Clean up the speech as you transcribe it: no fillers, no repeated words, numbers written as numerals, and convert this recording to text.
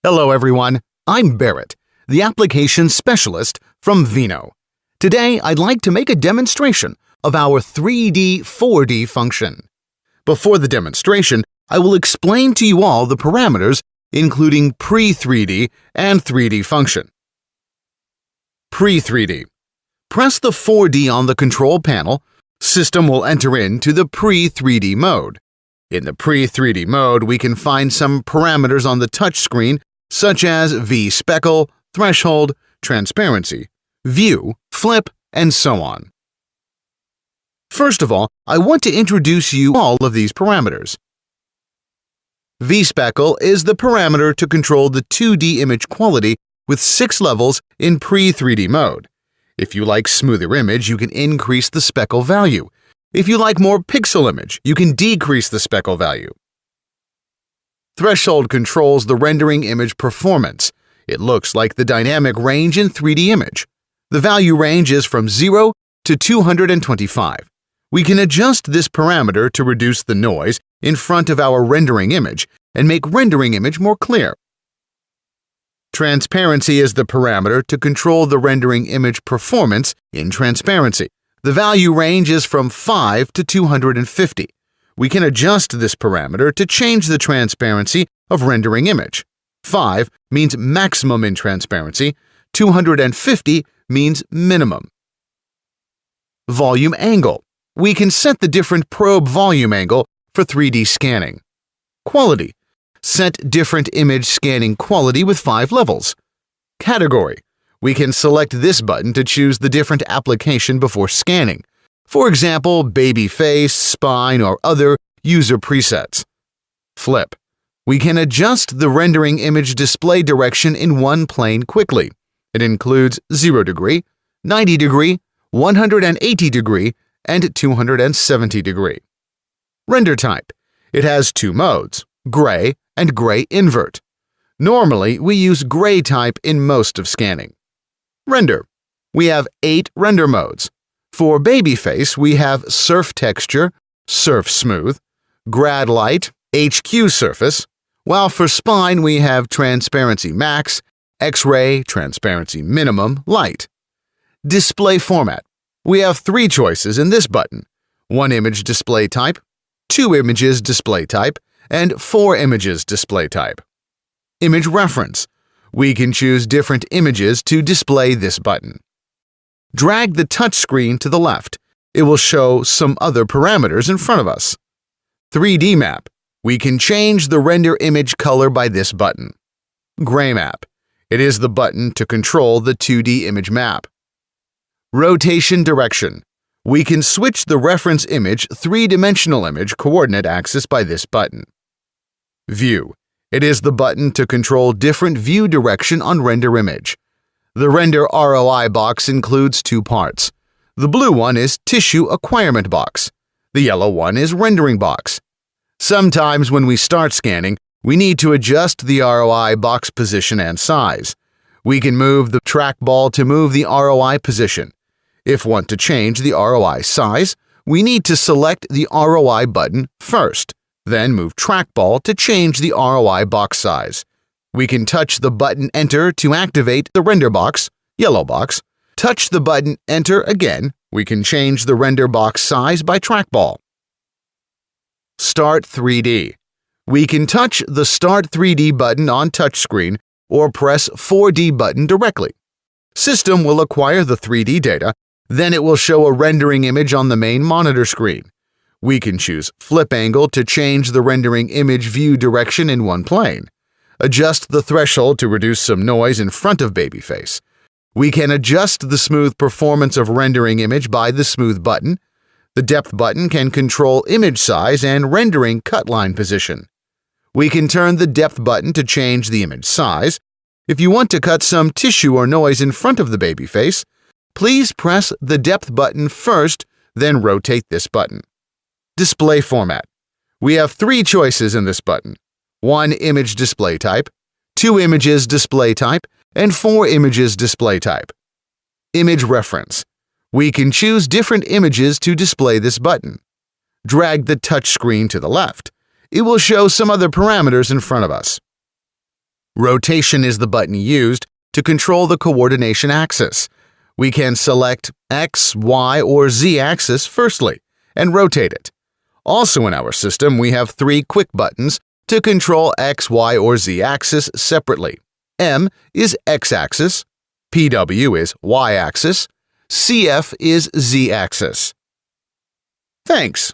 Hello everyone, I'm Barrett, the application specialist from Vino. Today I'd like to make a demonstration of our 3D 4D function. Before the demonstration, I will explain to you all the parameters including pre-3D and 3D function. Pre-3D. Press the 4D on the control panel, system will enter into the pre-3D mode. In the pre-3D mode, we can find some parameters on the touchscreen such as V-speckle, threshold, transparency, view, flip, and so on. First of all, I want to introduce you all of these parameters. V-speckle is the parameter to control the 2D image quality with 6 levels in pre-3D mode. If you like smoother image, you can increase the speckle value. If you like more pixel image, you can decrease the speckle value. Threshold controls the rendering image performance. It looks like the dynamic range in 3D image. The value range is from 0 to 225. We can adjust this parameter to reduce the noise in front of our rendering image and make rendering image more clear. Transparency is the parameter to control the rendering image performance in transparency. The value range is from 5 to 250. We can adjust this parameter to change the transparency of rendering image. 5 means maximum in transparency, 250 means minimum. Volume angle. We can set the different probe volume angle for 3D scanning. Quality. Set different image scanning quality with 5 levels. Category. We can select this button to choose the different application before scanning. For example, baby face, spine, or other user presets. Flip. We can adjust the rendering image display direction in one plane quickly. It includes 0 degree, 90 degree, 180 degree, and 270 degree. Render type. It has 2 modes, gray and gray invert. Normally, we use gray type in most of scanning. Render. We have 8 render modes. For baby face, we have surf texture, surf smooth, grad light, HQ surface, while for spine we have transparency max, X-ray, transparency minimum, light. Display format. We have 3 choices in this button: 1 image display type, 2 images display type, and 4 images display type. Image reference. We can choose different images to display this button. Drag the touchscreen to the left. It will show some other parameters in front of us. 3D map. We can change the render image color by this button. Gray map. It is the button to control the 2D image map. Rotation direction. We can switch the reference image 3-dimensional image coordinate axis by this button. View. It is the button to control different view direction on render image. The render ROI box includes 2 parts. The blue one is tissue acquirement box. The yellow one is rendering box. Sometimes when we start scanning, we need to adjust the ROI box position and size. We can move the trackball to move the ROI position. If want to change the ROI size, we need to select the ROI button first, then move trackball to change the ROI box size. We can touch the button Enter to activate the render box, yellow box. Touch the button Enter again. We can change the render box size by trackball. Start 3D. We can touch the Start 3D button on touchscreen or press 4D button directly. System will acquire the 3D data, then it will show a rendering image on the main monitor screen. We can choose flip angle to change the rendering image view direction in one plane. Adjust the threshold to reduce some noise in front of baby face. We can adjust the smooth performance of rendering image by the smooth button. The depth button can control image size and rendering cut line position. We can turn the depth button to change the image size. If you want to cut some tissue or noise in front of the baby face, please press the depth button first, then rotate this button. Display format. We have 3 choices in this button: 1 image display type, 2 images display type, and 4 images display type. Image reference. We can choose different images to display this button. Drag the touchscreen to the left. It will show some other parameters in front of us. Rotation is the button used to control the coordination axis. We can select X, Y, or Z axis firstly and rotate it. Also in our system, we have 3 quick buttons to control X, Y, or Z axis separately. M is X axis, PW is Y axis, CF is Z axis. Thanks.